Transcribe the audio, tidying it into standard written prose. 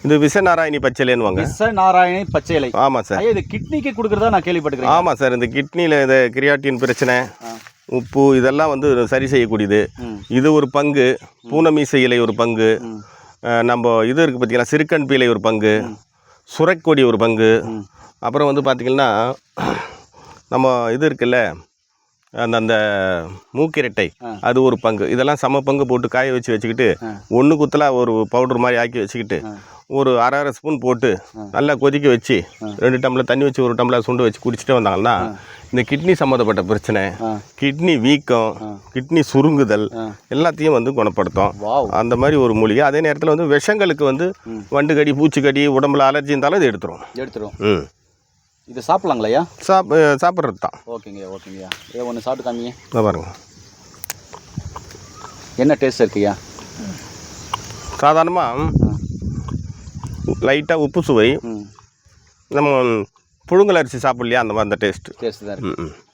இது விஷநாராயணி பச்சிலைன்னுவாங்க. விஷநாராயணி பச்சை இலை. ஆமாம் சார். இது கிட்னிக்கு கொடுக்குறதா நான் கேள்விப்பட்டிருக்கேன். ஆமாம் சார். இந்த கிட்னியில் இந்த கிரியாட்டின் பிரச்சனை, உப்பு இதெல்லாம் வந்து சரி செய்யக்கூடியது. இது ஒரு பங்கு. பூனமீசை இலை ஒரு பங்கு. நம்ம இது இருக்குது பார்த்தீங்கன்னா, சிறுக்கண் பீலை ஒரு பங்கு, சுரைக்கொடி ஒரு பங்கு. அப்புறம் வந்து பார்த்திங்கன்னா நம்ம இது இருக்குல்ல, அந்த மூக்கிரட்டை அது ஒரு பங்கு. இதெல்லாம் சம பங்கு போட்டு காய வச்சுக்கிட்டு ஒன்று குத்தலாக ஒரு பவுடர் மாதிரி ஆக்கி வச்சுக்கிட்டு ஒரு அரை ஸ்பூன் போட்டு நல்லா கொதிக்க வச்சு 2 டம்ளர் தண்ணி வச்சு 1 டம்ளர் சுண்டு வச்சு குடிச்சிட்டு வந்தாங்கன்னா இந்த கிட்னி சம்மந்தப்பட்ட பிரச்சனை, கிட்னி வீக்கம், கிட்னி சுருங்குதல் எல்லாத்தையும் வந்து குணப்படுத்தும். அந்த மாதிரி ஒரு மூலிகை. அதே நேரத்தில் வந்து விஷங்களுக்கு வந்து வண்டு கடி, பூச்சிக்கடி, உடம்புல அலர்ஜி இருந்தாலும் இது எடுத்துரும். இது சாப்பிட்லாங்களையா? சாப்பிட்றது தான். ஓகேங்கய்யா. ஏ ஒன்று சாப்பிட்டு காமிங்க. பாருங்க என்ன டேஸ்ட் இருக்குய்யா? சாதாரணமாக லைட்டாக உப்பு சுவை. நம்ம புழுங்கல் அரிசி சாப்பிட்லையா, அந்த மாதிரி அந்த டேஸ்ட்டு தான் இருக்குது.